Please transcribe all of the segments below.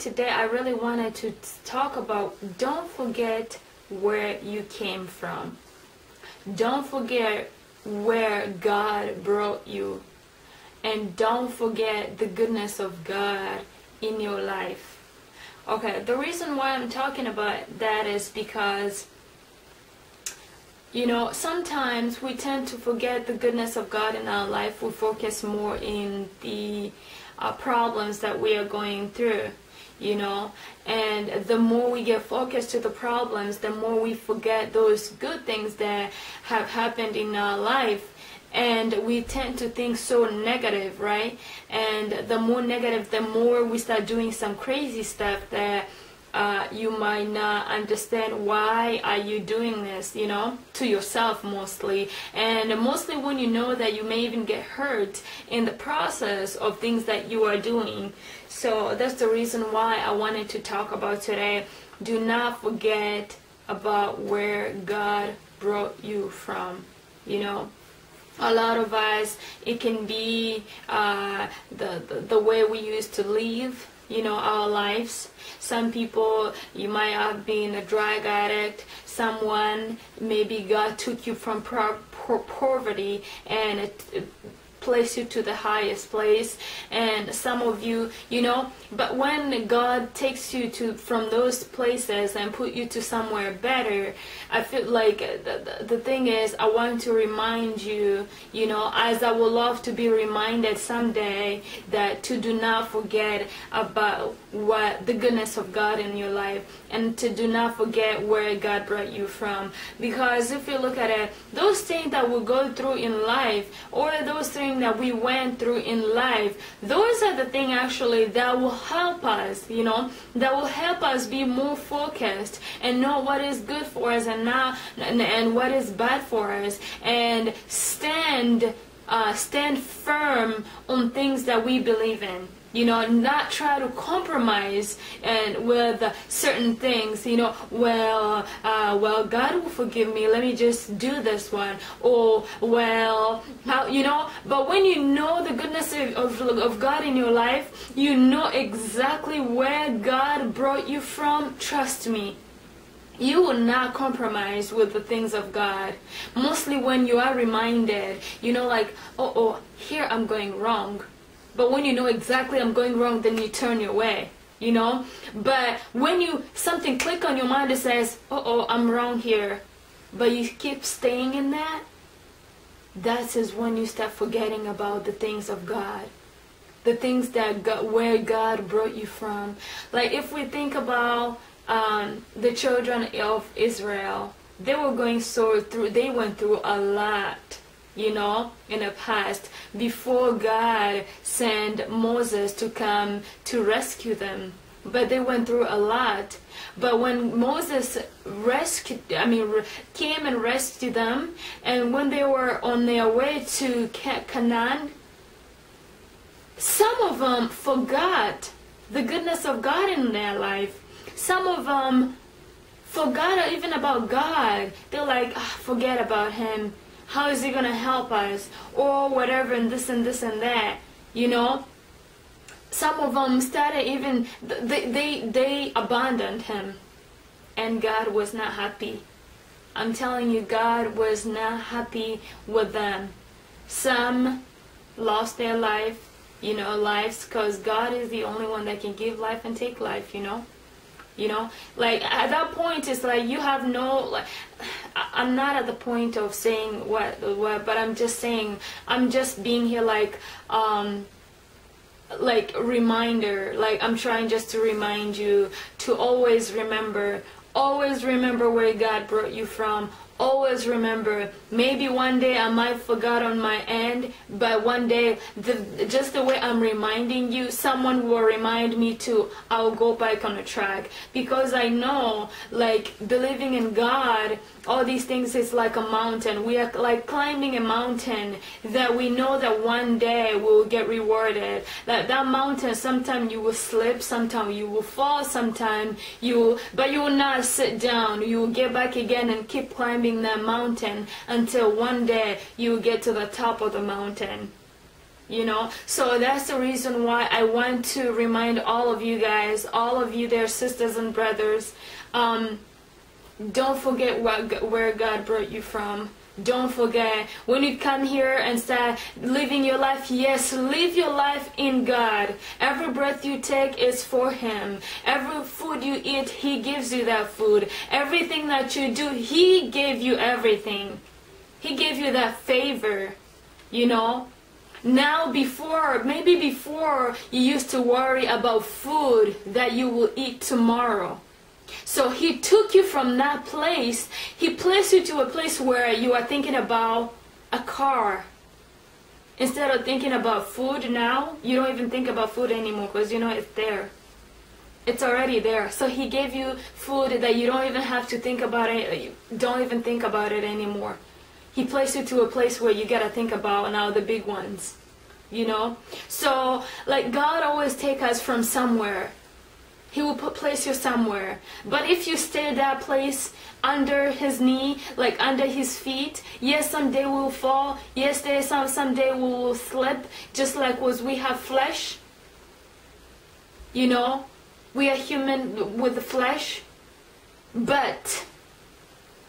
today I really wanted to talk about, don't forget where you came from. Don't forget where God brought you. And don't forget the goodness of God in your life. Okay, the reason why I'm talking about that is because, you know, sometimes we tend to forget the goodness of God in our life. We focus more in the problems that we are going through, you know, and the more we get focused to the problems, the more we forget those good things that have happened in our life. And we tend to think so negative, right? And the more negative, the more we start doing some crazy stuff that you might not understand. Why are you doing this, you know, to yourself mostly. And mostly when you know that you may even get hurt in the process of things that you are doing. So that's the reason why I wanted to talk about today. Do not forget about where God brought you from, you know. A lot of us, it can be the way we used to live, you know, our lives. Some people, you might have been a drug addict. Someone, maybe God took you from poverty and place you to the highest place. And some of you, you know, but when God takes you from those places and put you to somewhere better, I feel like the thing is, I want to remind you, you know, as I would love to be reminded someday, that to do not forget about what the goodness of God in your life, and to do not forget where God brought you from. Because if you look at it, those things that we go through in life, or those things that we went through in life, those are the things actually that will help us, you know, that will help us be more focused and know what is good for us and what is bad for us, and stand firm on things that we believe in. You know, not try to compromise and with certain things. You know, well, God will forgive me. Let me just do this one. Or, well, how, you know. But when you know the goodness of God in your life, you know exactly where God brought you from. Trust me, you will not compromise with the things of God. Mostly when you are reminded, you know, like, oh, here I'm going wrong. But when you know exactly I'm going wrong, then you turn your way, you know. But when something click on your mind that says, oh, I'm wrong here, but you keep staying in that is when you start forgetting about the things of God. The things that where God brought you from. Like if we think about the children of Israel, they went through a lot, you know, in the past, before God sent Moses to come to rescue them. But they went through a lot. But when Moses came and rescued them, and when they were on their way to Canaan, some of them forgot the goodness of God in their life. Some of them forgot even about God. They're like, forget about him. How is he going to help us? Or whatever, and this and this and that, you know. Some of them started even, they abandoned him. And God was not happy. I'm telling you, God was not happy with them. Some lost their lives, because God is the only one that can give life and take life, you know. You know, like at that point, it's like you have no, like, I'm not at the point of saying what, but I'm just saying, I'm just being here like reminder, like I'm trying just to remind you to always remember where God brought you from. Always remember, maybe one day I might forget on my end, but one day, just the way I'm reminding you, someone will remind me too. I'll go back on the track, because I know, like, believing in God, all these things is like a mountain. We are like climbing a mountain that we know that one day we'll get rewarded. That mountain, sometimes you will slip, sometimes you will fall, sometimes but you will not sit down. You will get back again and keep climbing that mountain until one day you will get to the top of the mountain. you know. So that's the reason why I want to remind all of you guys, all of you there, sisters and brothers, don't forget where God brought you from. Don't forget, when you come here and start living your life, yes, live your life in God. Every breath you take is for Him. Every food you eat, He gives you that food. Everything that you do, He gave you everything. He gave you that favor, you know. Now maybe before you used to worry about food that you will eat tomorrow. So He took you from that place. He placed you to a place where you are thinking about a car. Instead of thinking about food now, you don't even think about food anymore because you know it's there. It's already there. So He gave you food that you don't even have to think about it. You don't even think about it anymore. He placed you to a place where you gotta think about now the big ones. You know? So like God always take us from somewhere. He will place you somewhere. But if you stay at that place under His knee, like under His feet, yes, someday we'll fall. Yes, someday we will slip. Just like we have flesh. You know, we are human with the flesh. But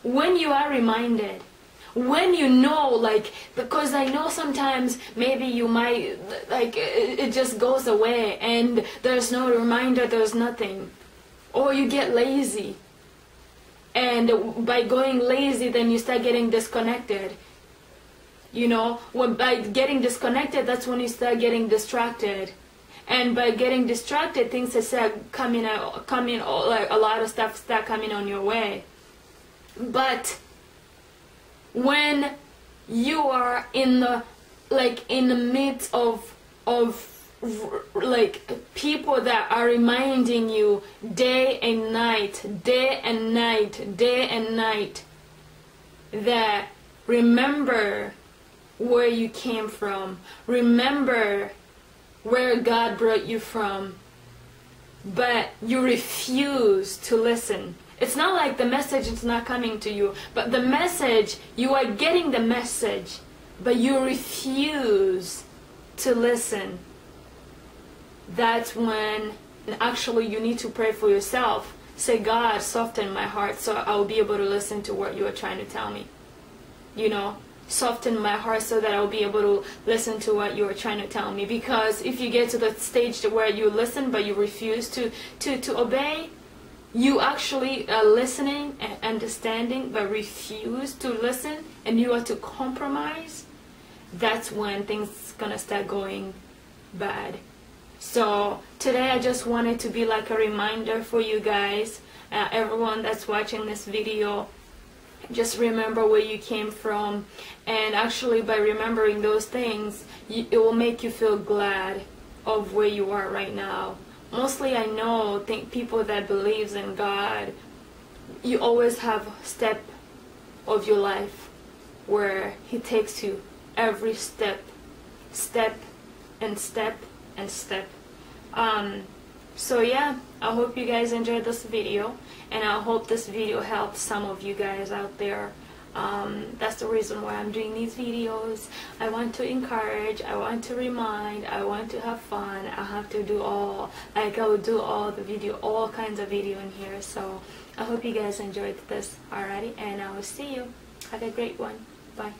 when you are reminded, when you know, like, because I know sometimes maybe you might, like, it just goes away and there's no reminder, there's nothing. Or you get lazy. And by going lazy, then you start getting disconnected. You know, by getting disconnected, that's when you start getting distracted. And by getting distracted, things start coming, like a lot of stuff start coming on your way. But when you are in the midst of like people that are reminding you day and night that remember where you came from, remember where God brought you from, but you refuse to listen. It's not like the message is not coming to you, but the message, you are getting the message, but you refuse to listen. That's when actually you need to pray for yourself. Say, God, soften my heart so I'll be able to listen to what you are trying to tell me. You know, soften my heart so that I'll be able to listen to what you are trying to tell me. Because if you get to the stage where you listen but you refuse to obey, you actually are listening and understanding but refuse to listen, and you are to compromise, that's when things gonna start going bad. So today I just wanted to be like a reminder for you guys, everyone that's watching this video. Just remember where you came from, and actually by remembering those things, it will make you feel glad of where you are right now. Mostly I think people that believes in God, you always have a step of your life where He takes you every step and step. So yeah, I hope you guys enjoyed this video, and I hope this video helped some of you guys out there. That's the reason why I'm doing these videos. I want to encourage, I want to remind, I want to have fun. I have to do all kinds of video in here. So I hope you guys enjoyed this already, and I will see you. Have a great one. Bye.